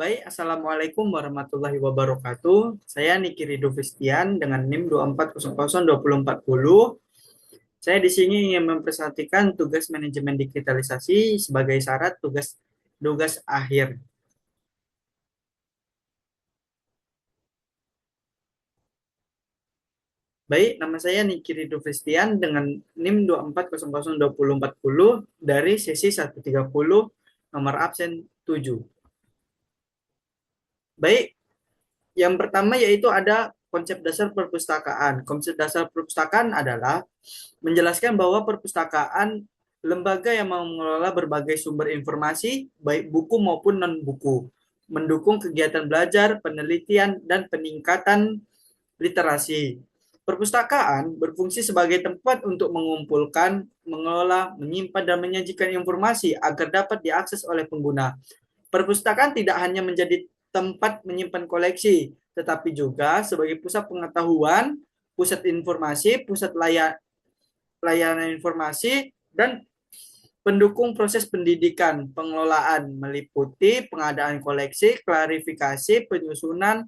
Baik, Assalamualaikum warahmatullahi wabarakatuh. Saya Niki Ridho Fistian dengan NIM 24002040. Saya di sini ingin mempresentasikan tugas manajemen digitalisasi sebagai syarat tugas tugas akhir. Baik, nama saya Niki Ridho Fistian dengan NIM 24002040 dari sesi 130 nomor absen 7. Baik, yang pertama yaitu ada konsep dasar perpustakaan. Konsep dasar perpustakaan adalah menjelaskan bahwa perpustakaan lembaga yang mengelola berbagai sumber informasi, baik buku maupun non-buku, mendukung kegiatan belajar, penelitian, dan peningkatan literasi. Perpustakaan berfungsi sebagai tempat untuk mengumpulkan, mengelola, menyimpan, dan menyajikan informasi agar dapat diakses oleh pengguna. Perpustakaan tidak hanya menjadi tempat menyimpan koleksi, tetapi juga sebagai pusat pengetahuan, pusat informasi, pusat layanan informasi, dan pendukung proses pendidikan. Pengelolaan meliputi pengadaan koleksi, klarifikasi, penyusunan,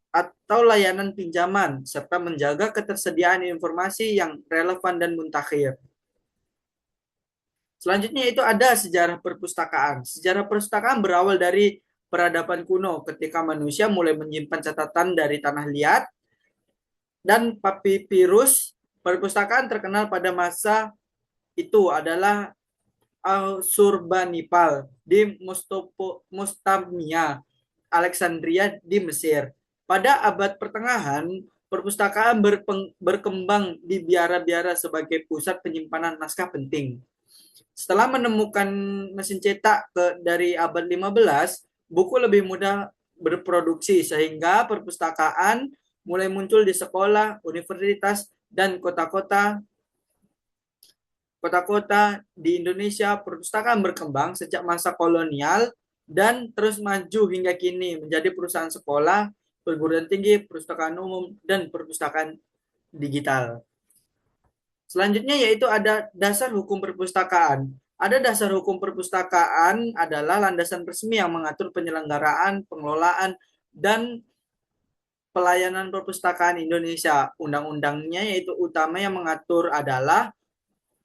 atau layanan pinjaman, serta menjaga ketersediaan informasi yang relevan dan mutakhir. Selanjutnya itu ada sejarah perpustakaan. Sejarah perpustakaan berawal dari peradaban kuno ketika manusia mulai menyimpan catatan dari tanah liat dan papirus. Perpustakaan terkenal pada masa itu adalah Surbanipal di Mustamia, Alexandria di Mesir. Pada abad pertengahan, perpustakaan berkembang di biara-biara sebagai pusat penyimpanan naskah penting. Setelah menemukan mesin cetak dari abad 15, buku lebih mudah berproduksi sehingga perpustakaan mulai muncul di sekolah, universitas, dan kota-kota di Indonesia. Perpustakaan berkembang sejak masa kolonial dan terus maju hingga kini menjadi perusahaan sekolah, perguruan tinggi, perpustakaan umum, dan perpustakaan digital. Selanjutnya yaitu ada dasar hukum perpustakaan. Ada dasar hukum perpustakaan adalah landasan resmi yang mengatur penyelenggaraan, pengelolaan, dan pelayanan perpustakaan Indonesia. Undang-undangnya yaitu utama yang mengatur adalah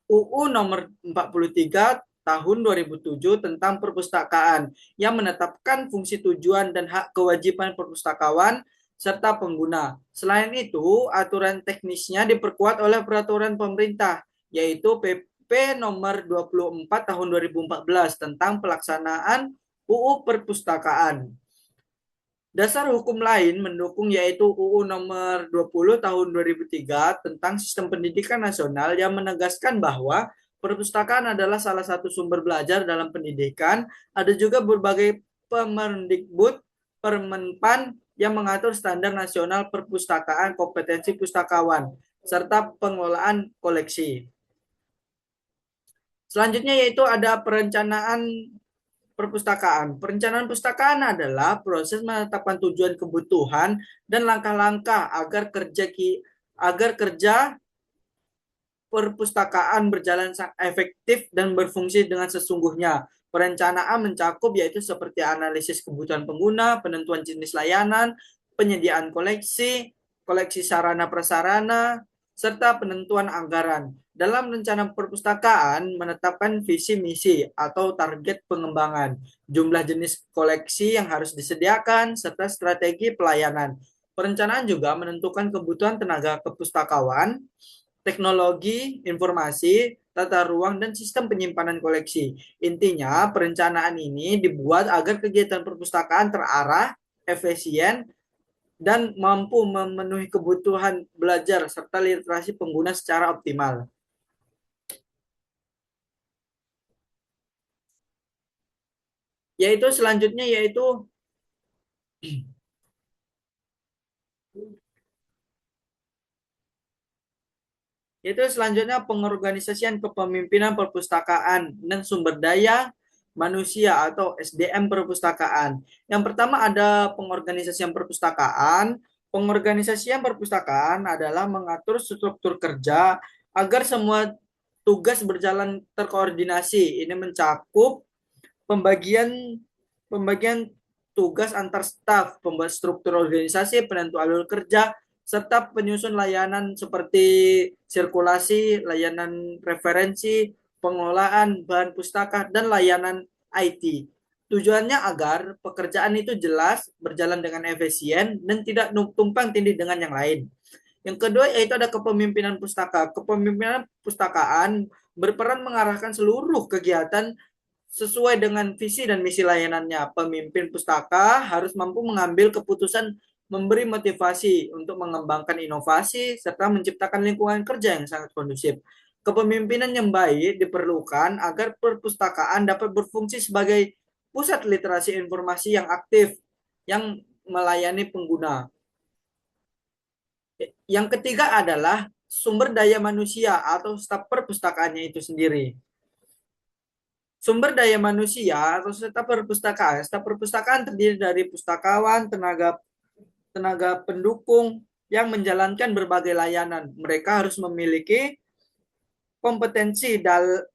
UU nomor 43 tahun 2007 tentang perpustakaan yang menetapkan fungsi, tujuan, dan hak kewajiban perpustakawan serta pengguna. Selain itu, aturan teknisnya diperkuat oleh peraturan pemerintah, yaitu PP nomor 24 tahun 2014 tentang pelaksanaan UU Perpustakaan. Dasar hukum lain mendukung yaitu UU nomor 20 tahun 2003 tentang Sistem Pendidikan Nasional yang menegaskan bahwa perpustakaan adalah salah satu sumber belajar dalam pendidikan. Ada juga berbagai Permendikbud, Permenpan yang mengatur standar nasional perpustakaan, kompetensi pustakawan, serta pengelolaan koleksi. Selanjutnya yaitu ada perencanaan perpustakaan. Perencanaan perpustakaan adalah proses menetapkan tujuan, kebutuhan, dan langkah-langkah agar kerja perpustakaan berjalan efektif dan berfungsi dengan sesungguhnya. Perencanaan mencakup yaitu seperti analisis kebutuhan pengguna, penentuan jenis layanan, penyediaan koleksi, koleksi sarana prasarana, serta penentuan anggaran. Dalam rencana perpustakaan menetapkan visi misi atau target pengembangan, jumlah jenis koleksi yang harus disediakan, serta strategi pelayanan. Perencanaan juga menentukan kebutuhan tenaga kepustakawan, teknologi, informasi, tata ruang, dan sistem penyimpanan koleksi. Intinya, perencanaan ini dibuat agar kegiatan perpustakaan terarah, efisien, dan mampu memenuhi kebutuhan belajar serta literasi pengguna secara optimal. Yaitu selanjutnya selanjutnya pengorganisasian kepemimpinan perpustakaan dan sumber daya manusia atau SDM perpustakaan. Yang pertama ada pengorganisasian perpustakaan. Pengorganisasian perpustakaan adalah mengatur struktur kerja agar semua tugas berjalan terkoordinasi. Ini mencakup pembagian pembagian tugas antar staf, pembuat struktur organisasi, penentu alur kerja, serta penyusun layanan seperti sirkulasi, layanan referensi, pengelolaan bahan pustaka, dan layanan IT. Tujuannya agar pekerjaan itu jelas, berjalan dengan efisien, dan tidak tumpang tindih dengan yang lain. Yang kedua yaitu ada kepemimpinan pustaka. Kepemimpinan pustakaan berperan mengarahkan seluruh kegiatan sesuai dengan visi dan misi layanannya. Pemimpin pustaka harus mampu mengambil keputusan, memberi motivasi untuk mengembangkan inovasi, serta menciptakan lingkungan kerja yang sangat kondusif. Kepemimpinan yang baik diperlukan agar perpustakaan dapat berfungsi sebagai pusat literasi informasi yang aktif, yang melayani pengguna. Yang ketiga adalah sumber daya manusia atau staf perpustakaannya itu sendiri. Sumber daya manusia atau staf perpustakaan. Staf perpustakaan terdiri dari pustakawan, tenaga pendukung yang menjalankan berbagai layanan. Mereka harus memiliki kompetensi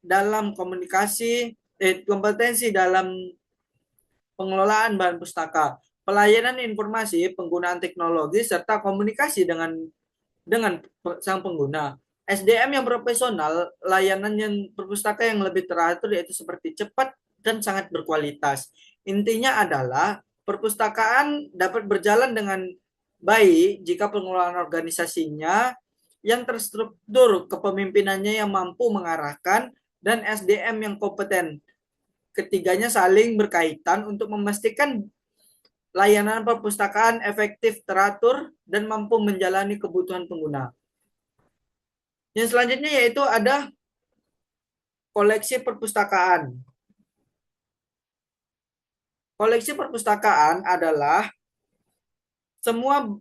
dalam komunikasi, kompetensi dalam pengelolaan bahan pustaka, pelayanan informasi, penggunaan teknologi, serta komunikasi dengan sang pengguna. SDM yang profesional, layanan yang perpustaka yang lebih teratur yaitu seperti cepat dan sangat berkualitas. Intinya adalah perpustakaan dapat berjalan dengan baik jika pengelolaan organisasinya yang terstruktur, kepemimpinannya yang mampu mengarahkan, dan SDM yang kompeten. Ketiganya saling berkaitan untuk memastikan layanan perpustakaan efektif, teratur, dan mampu menjalani kebutuhan pengguna. Yang selanjutnya yaitu ada koleksi perpustakaan. Koleksi perpustakaan semua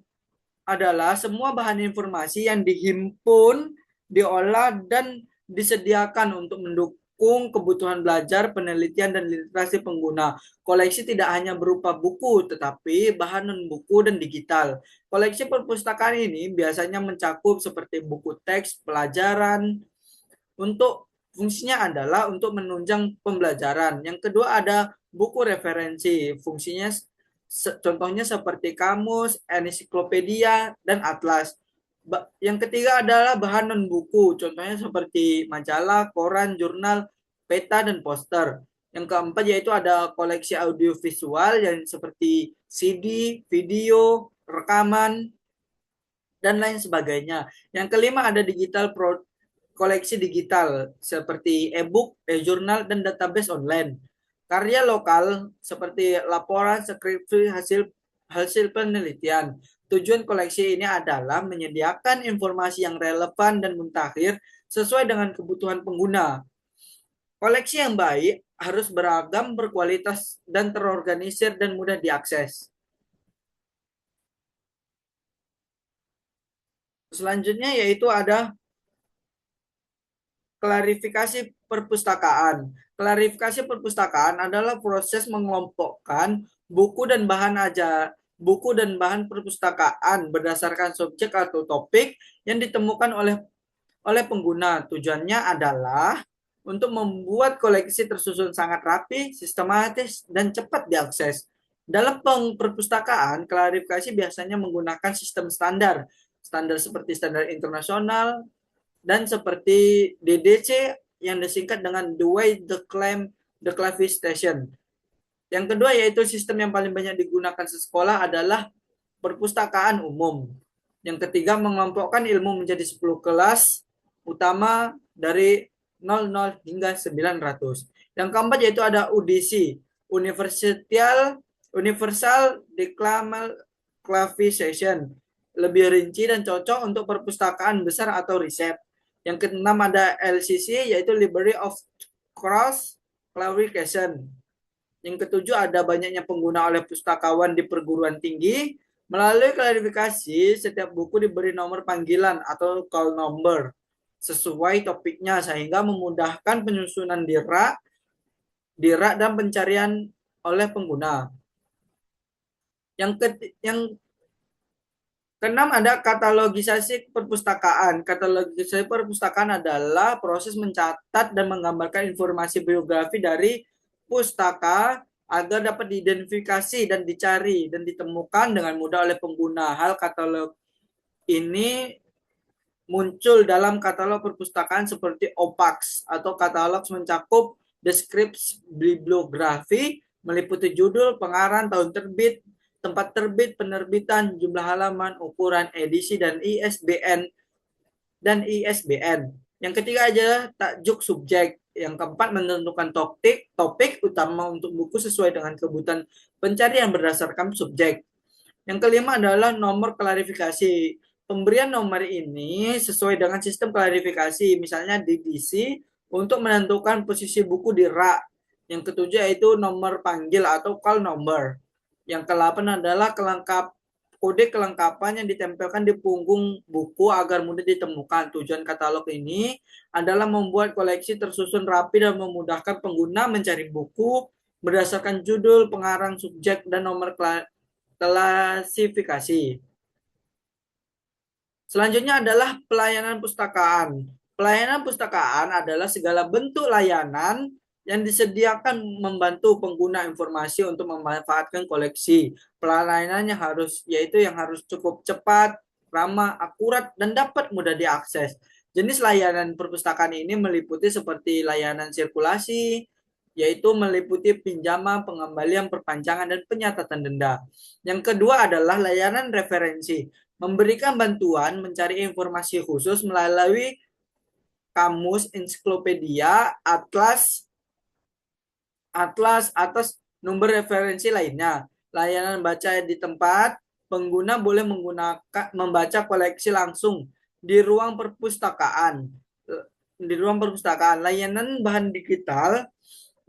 semua bahan informasi yang dihimpun, diolah, dan disediakan untuk mendukung kebutuhan belajar, penelitian, dan literasi pengguna. Koleksi tidak hanya berupa buku, tetapi bahan non-buku dan digital. Koleksi perpustakaan ini biasanya mencakup seperti buku teks, pelajaran, untuk fungsinya adalah untuk menunjang pembelajaran. Yang kedua ada buku referensi, fungsinya contohnya seperti kamus, ensiklopedia, dan atlas. Yang ketiga adalah bahan non buku, contohnya seperti majalah, koran, jurnal, peta, dan poster. Yang keempat yaitu ada koleksi audiovisual yang seperti CD, video, rekaman, dan lain sebagainya. Yang kelima ada koleksi digital seperti e-book, e-jurnal, dan database online. Karya lokal seperti laporan, skripsi, hasil penelitian. Tujuan koleksi ini adalah menyediakan informasi yang relevan dan mutakhir sesuai dengan kebutuhan pengguna. Koleksi yang baik harus beragam, berkualitas, dan terorganisir dan mudah diakses. Selanjutnya yaitu ada klarifikasi perpustakaan. Klarifikasi perpustakaan adalah proses mengelompokkan buku dan bahan perpustakaan berdasarkan subjek atau topik yang ditemukan oleh pengguna. Tujuannya adalah untuk membuat koleksi tersusun sangat rapi, sistematis, dan cepat diakses. Dalam perpustakaan, klarifikasi biasanya menggunakan sistem standar seperti standar internasional, dan seperti DDC yang disingkat dengan The Way the Classification. Yang kedua yaitu sistem yang paling banyak digunakan sekolah adalah perpustakaan umum. Yang ketiga mengelompokkan ilmu menjadi 10 kelas utama dari 00 hingga 900. Yang keempat yaitu ada UDC, Universal Declassification, lebih rinci dan cocok untuk perpustakaan besar atau riset. Yang keenam ada LCC yaitu Library of Cross Classification. Yang ketujuh ada banyaknya pengguna oleh pustakawan di perguruan tinggi. Melalui klarifikasi, setiap buku diberi nomor panggilan atau call number sesuai topiknya sehingga memudahkan penyusunan di rak dan pencarian oleh pengguna. Yang keenam ada katalogisasi perpustakaan. Katalogisasi perpustakaan adalah proses mencatat dan menggambarkan informasi biografi dari pustaka agar dapat diidentifikasi dan dicari dan ditemukan dengan mudah oleh pengguna. Hal katalog ini muncul dalam katalog perpustakaan seperti OPAX atau katalog mencakup deskripsi bibliografi, meliputi judul, pengarang, tahun terbit, tempat terbit, penerbitan, jumlah halaman, ukuran, edisi, dan ISBN. Yang ketiga adalah tajuk subjek. Yang keempat menentukan topik utama untuk buku sesuai dengan kebutuhan pencarian berdasarkan subjek. Yang kelima adalah nomor klarifikasi. Pemberian nomor ini sesuai dengan sistem klarifikasi, misalnya DDC, untuk menentukan posisi buku di rak. Yang ketujuh yaitu nomor panggil atau call number. Yang ke-8 adalah kode kelengkapan yang ditempelkan di punggung buku agar mudah ditemukan. Tujuan katalog ini adalah membuat koleksi tersusun rapi dan memudahkan pengguna mencari buku berdasarkan judul, pengarang, subjek, dan nomor klasifikasi. Selanjutnya adalah pelayanan pustakaan. Pelayanan pustakaan adalah segala bentuk layanan yang disediakan membantu pengguna informasi untuk memanfaatkan koleksi. Pelayanannya yang harus cukup cepat, ramah, akurat, dan dapat mudah diakses. Jenis layanan perpustakaan ini meliputi seperti layanan sirkulasi, yaitu meliputi pinjaman, pengembalian, perpanjangan, dan penyatatan denda. Yang kedua adalah layanan referensi, memberikan bantuan mencari informasi khusus melalui kamus, ensiklopedia, atlas atas sumber referensi lainnya. Layanan baca di tempat, pengguna boleh membaca koleksi langsung di ruang perpustakaan. Layanan bahan digital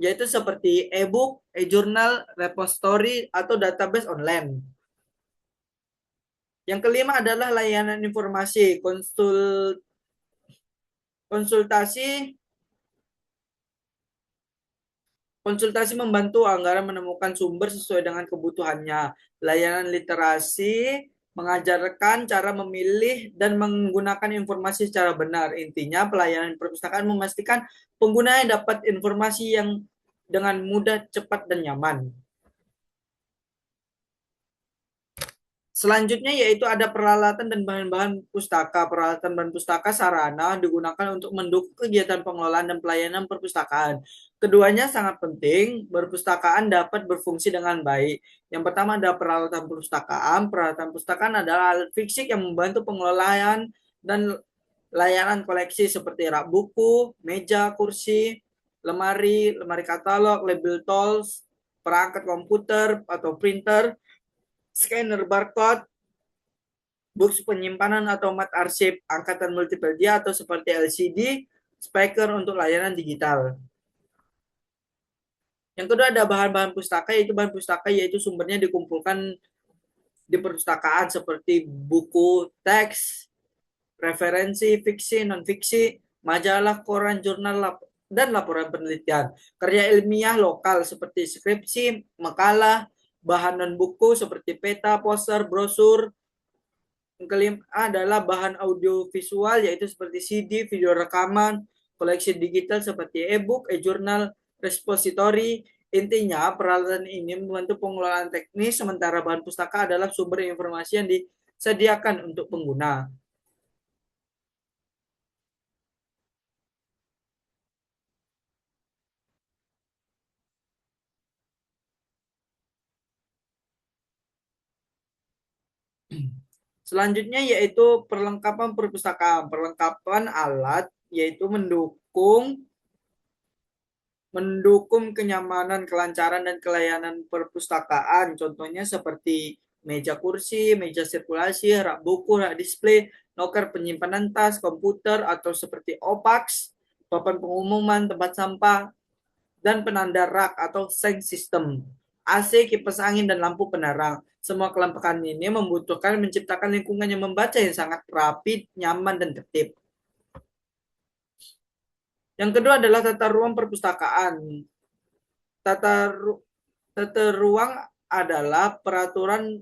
yaitu seperti e-book, e-journal, repository, atau database online. Yang kelima adalah layanan informasi, konsultasi Konsultasi membantu anggaran menemukan sumber sesuai dengan kebutuhannya. Layanan literasi mengajarkan cara memilih dan menggunakan informasi secara benar. Intinya, pelayanan perpustakaan memastikan pengguna dapat informasi yang dengan mudah, cepat, dan nyaman. Selanjutnya yaitu ada peralatan dan bahan-bahan pustaka. Peralatan bahan pustaka sarana digunakan untuk mendukung kegiatan pengelolaan dan pelayanan perpustakaan. Keduanya sangat penting, perpustakaan dapat berfungsi dengan baik. Yang pertama ada peralatan perpustakaan. Peralatan perpustakaan adalah alat fisik yang membantu pengelolaan dan layanan koleksi seperti rak buku, meja, kursi, lemari katalog, label tools, perangkat komputer atau printer, scanner barcode, box penyimpanan atau mat arsip angkatan multimedia atau seperti LCD, speaker untuk layanan digital. Yang kedua ada bahan-bahan pustaka, yaitu sumbernya dikumpulkan di perpustakaan seperti buku, teks, referensi, fiksi, non-fiksi, majalah, koran, jurnal, dan laporan penelitian. Karya ilmiah lokal seperti skripsi, makalah, bahan non-buku seperti peta, poster, brosur. Yang kelima adalah bahan audiovisual yaitu seperti CD, video rekaman, koleksi digital seperti e-book, e-journal, repository. Intinya, peralatan ini membantu pengelolaan teknis, sementara bahan pustaka adalah sumber informasi yang disediakan untuk pengguna. Selanjutnya yaitu perlengkapan perpustakaan. Perlengkapan alat yaitu mendukung kenyamanan, kelancaran, dan kelayanan perpustakaan. Contohnya seperti meja kursi, meja sirkulasi, rak buku, rak display, loker penyimpanan tas, komputer, atau seperti OPAX, papan pengumuman, tempat sampah, dan penanda rak atau sound system. AC, kipas angin, dan lampu penerang. Semua kelengkapan ini membutuhkan menciptakan lingkungan yang membaca yang sangat rapi, nyaman, dan tertib. Yang kedua adalah tata ruang perpustakaan. Tata ruang adalah peraturan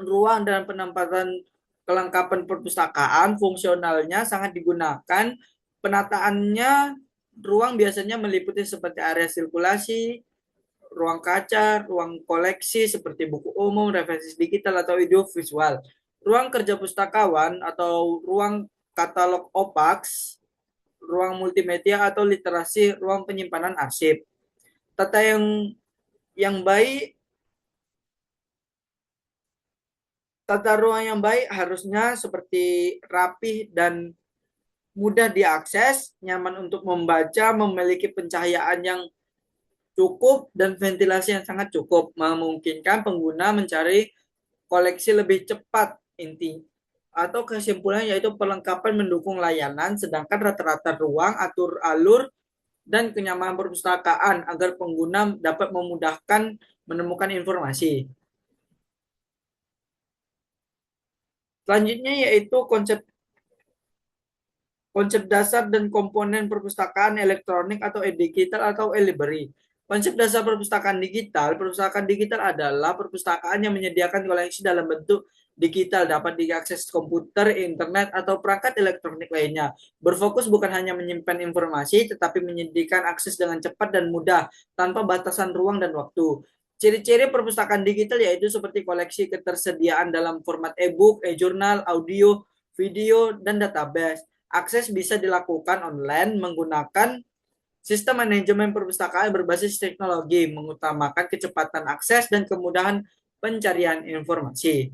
ruang dan penempatan kelengkapan perpustakaan. Fungsionalnya sangat digunakan. Penataannya ruang biasanya meliputi seperti area sirkulasi, ruang kaca, ruang koleksi seperti buku umum, referensi digital atau audio visual. Ruang kerja pustakawan atau ruang katalog OPAX, ruang multimedia atau literasi, ruang penyimpanan arsip. Tata yang baik, tata ruang yang baik harusnya seperti rapih dan mudah diakses, nyaman untuk membaca, memiliki pencahayaan yang cukup dan ventilasi yang sangat cukup, memungkinkan pengguna mencari koleksi lebih cepat inti atau kesimpulannya yaitu perlengkapan mendukung layanan, sedangkan rata-rata ruang atur alur dan kenyamanan perpustakaan agar pengguna dapat memudahkan menemukan informasi. Selanjutnya yaitu konsep konsep dasar dan komponen perpustakaan elektronik atau e-digital atau e-library. Konsep dasar perpustakaan digital adalah perpustakaan yang menyediakan koleksi dalam bentuk digital dapat diakses komputer, internet, atau perangkat elektronik lainnya. Berfokus bukan hanya menyimpan informasi, tetapi menyediakan akses dengan cepat dan mudah, tanpa batasan ruang dan waktu. Ciri-ciri perpustakaan digital yaitu seperti koleksi ketersediaan dalam format e-book, e-jurnal, audio, video, dan database. Akses bisa dilakukan online menggunakan sistem manajemen perpustakaan berbasis teknologi, mengutamakan kecepatan akses dan kemudahan pencarian informasi.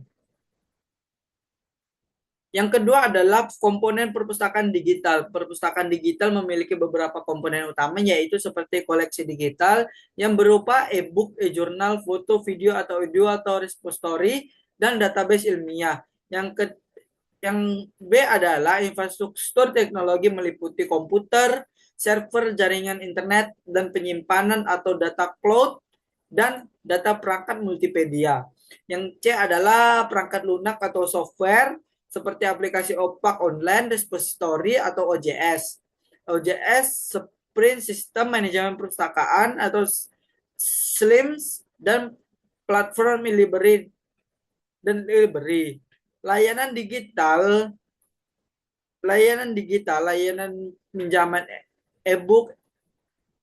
Yang kedua adalah komponen perpustakaan digital. Perpustakaan digital memiliki beberapa komponen utama yaitu seperti koleksi digital yang berupa e-book, e-jurnal, foto, video atau audio atau repository dan database ilmiah. Yang B adalah infrastruktur teknologi meliputi komputer, server jaringan internet, dan penyimpanan atau data cloud, dan data perangkat multimedia. Yang C adalah perangkat lunak atau software, seperti aplikasi OPAC online, repository, atau OJS. OJS, Sprint Sistem Manajemen Perpustakaan, atau SLIMS, dan platform e-library dan e-library. Layanan digital, layanan pinjaman e-book,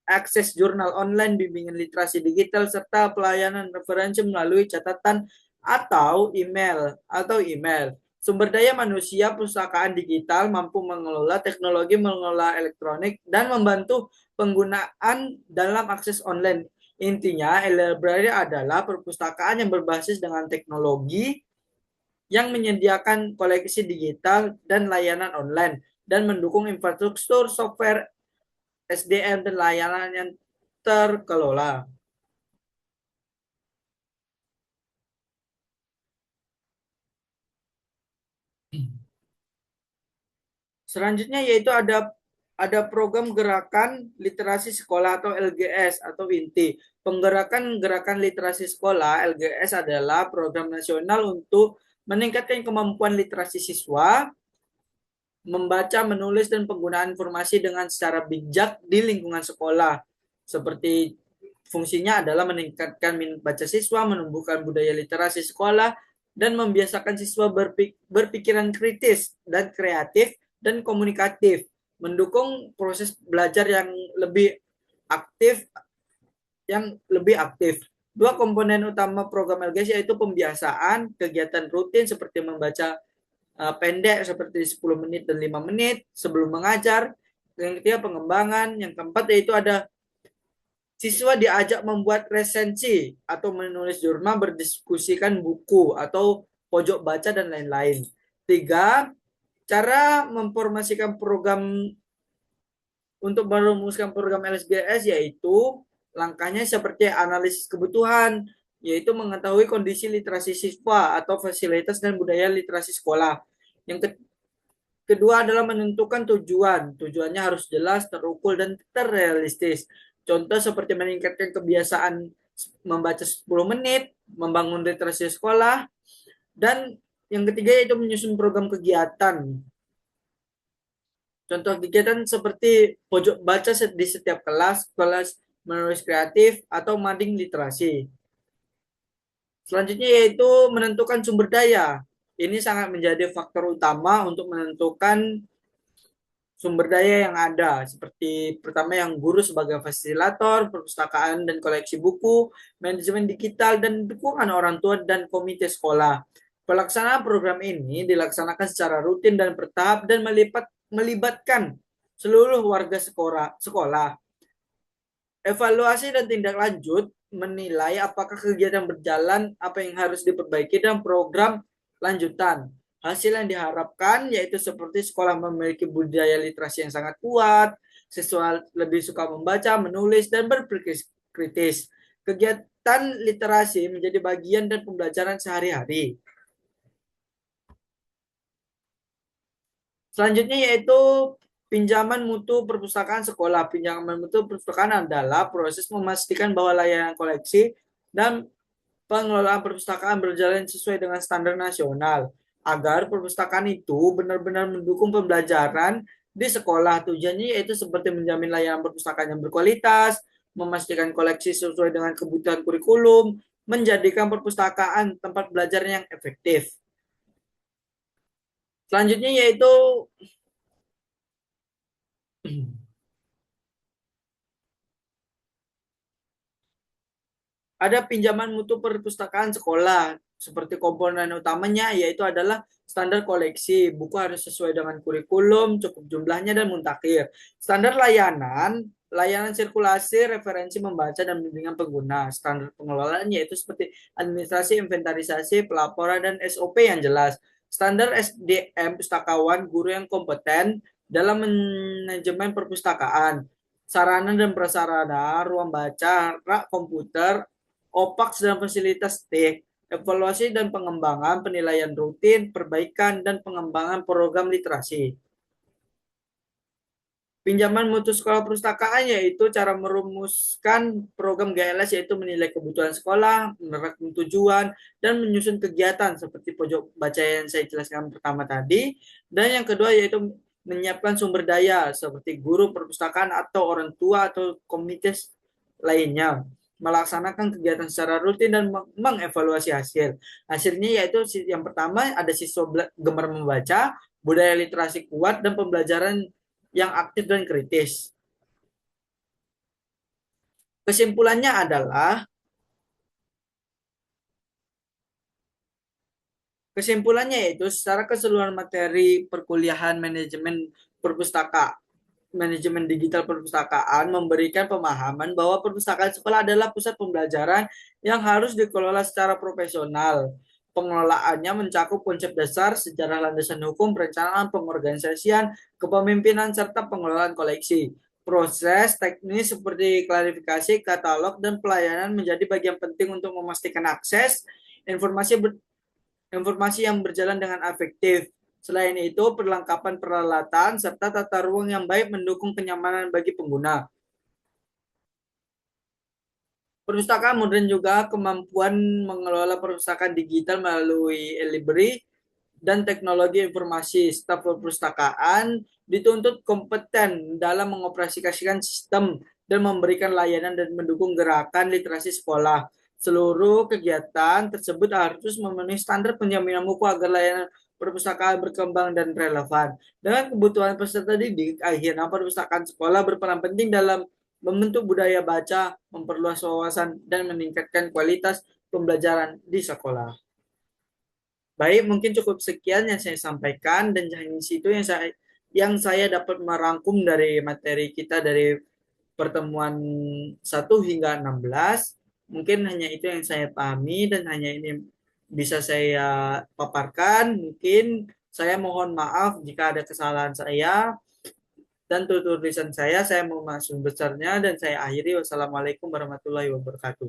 akses jurnal online, bimbingan literasi digital, serta pelayanan referensi melalui catatan atau email. Sumber daya manusia perpustakaan digital mampu mengelola teknologi, mengelola elektronik, dan membantu penggunaan dalam akses online. Intinya, e-library adalah perpustakaan yang berbasis dengan teknologi yang menyediakan koleksi digital dan layanan online dan mendukung infrastruktur software, SDM, dan layanan yang terkelola. Selanjutnya yaitu ada program gerakan literasi sekolah atau LGS atau INTI. Penggerakan gerakan literasi sekolah LGS adalah program nasional untuk meningkatkan kemampuan literasi siswa, membaca, menulis, dan penggunaan informasi dengan secara bijak di lingkungan sekolah. Seperti fungsinya adalah meningkatkan minat baca siswa, menumbuhkan budaya literasi sekolah, dan membiasakan siswa berpikiran kritis dan kreatif dan komunikatif, mendukung proses belajar aktif yang lebih aktif. Dua komponen utama program LGS yaitu pembiasaan, kegiatan rutin seperti membaca pendek seperti 10 menit dan 5 menit sebelum mengajar. Yang ketiga pengembangan, yang keempat yaitu ada siswa diajak membuat resensi atau menulis jurnal, berdiskusikan buku atau pojok baca dan lain-lain. Tiga, cara memformasikan program untuk merumuskan program LSBS yaitu langkahnya seperti analisis kebutuhan, yaitu mengetahui kondisi literasi siswa atau fasilitas dan budaya literasi sekolah. Yang kedua adalah menentukan tujuan. Tujuannya harus jelas, terukur, dan terrealistis. Contoh seperti meningkatkan kebiasaan membaca 10 menit, membangun literasi sekolah, dan yang ketiga yaitu menyusun program kegiatan. Contoh kegiatan seperti pojok baca di setiap kelas, kelas menulis kreatif, atau mading literasi. Selanjutnya yaitu menentukan sumber daya. Ini sangat menjadi faktor utama untuk menentukan sumber daya yang ada, seperti pertama yang guru sebagai fasilitator, perpustakaan dan koleksi buku, manajemen digital, dan dukungan orang tua dan komite sekolah. Pelaksanaan program ini dilaksanakan secara rutin dan bertahap dan melibatkan seluruh warga sekolah. Evaluasi dan tindak lanjut menilai apakah kegiatan berjalan, apa yang harus diperbaiki, dan program lanjutan. Hasil yang diharapkan yaitu seperti sekolah memiliki budaya literasi yang sangat kuat, siswa lebih suka membaca, menulis, dan berpikir kritis. Kegiatan literasi menjadi bagian dan pembelajaran sehari-hari. Selanjutnya yaitu pinjaman mutu perpustakaan sekolah. Pinjaman mutu perpustakaan adalah proses memastikan bahwa layanan koleksi dan pengelolaan perpustakaan berjalan sesuai dengan standar nasional agar perpustakaan itu benar-benar mendukung pembelajaran di sekolah. Tujuannya yaitu seperti menjamin layanan perpustakaan yang berkualitas, memastikan koleksi sesuai dengan kebutuhan kurikulum, menjadikan perpustakaan tempat belajar yang efektif. Selanjutnya yaitu ada pinjaman mutu perpustakaan sekolah. Seperti komponen utamanya yaitu adalah standar koleksi. Buku harus sesuai dengan kurikulum, cukup jumlahnya, dan muntakhir. Standar layanan, layanan sirkulasi, referensi membaca, dan bimbingan pengguna. Standar pengelolaan yaitu seperti administrasi, inventarisasi, pelaporan, dan SOP yang jelas. Standar SDM pustakawan, guru yang kompeten dalam manajemen perpustakaan. Sarana dan prasarana, ruang baca, rak komputer, OPAX dan fasilitas T, evaluasi dan pengembangan, penilaian rutin, perbaikan, dan pengembangan program literasi. Pinjaman mutu sekolah perpustakaan yaitu cara merumuskan program GLS yaitu menilai kebutuhan sekolah, menerapkan tujuan, dan menyusun kegiatan seperti pojok baca yang saya jelaskan pertama tadi. Dan yang kedua yaitu menyiapkan sumber daya seperti guru perpustakaan atau orang tua atau komunitas lainnya. Melaksanakan kegiatan secara rutin dan mengevaluasi hasil. Hasilnya yaitu yang pertama ada siswa gemar membaca, budaya literasi kuat, dan pembelajaran yang aktif dan kritis. Kesimpulannya adalah kesimpulannya yaitu secara keseluruhan materi perkuliahan manajemen digital perpustakaan memberikan pemahaman bahwa perpustakaan sekolah adalah pusat pembelajaran yang harus dikelola secara profesional. Pengelolaannya mencakup konsep dasar, sejarah landasan hukum, perencanaan, pengorganisasian, kepemimpinan, serta pengelolaan koleksi. Proses teknis seperti klarifikasi, katalog, dan pelayanan menjadi bagian penting untuk memastikan akses informasi informasi yang berjalan dengan efektif. Selain itu, perlengkapan peralatan serta tata ruang yang baik mendukung kenyamanan bagi pengguna. Perpustakaan modern juga kemampuan mengelola perpustakaan digital melalui e-library dan teknologi informasi. Staf perpustakaan dituntut kompeten dalam mengoperasikan sistem dan memberikan layanan dan mendukung gerakan literasi sekolah. Seluruh kegiatan tersebut harus memenuhi standar penjaminan mutu agar layanan perpustakaan berkembang dan relevan. Dengan kebutuhan peserta didik, akhirnya perpustakaan sekolah berperan penting dalam membentuk budaya baca, memperluas wawasan, dan meningkatkan kualitas pembelajaran di sekolah. Baik, mungkin cukup sekian yang saya sampaikan dan hanya situ yang saya dapat merangkum dari materi kita dari pertemuan 1 hingga 16. Mungkin hanya itu yang saya pahami dan hanya ini bisa saya paparkan. Mungkin saya mohon maaf jika ada kesalahan saya dan tutur tulisan saya mau masuk besarnya dan saya akhiri. Wassalamualaikum warahmatullahi wabarakatuh.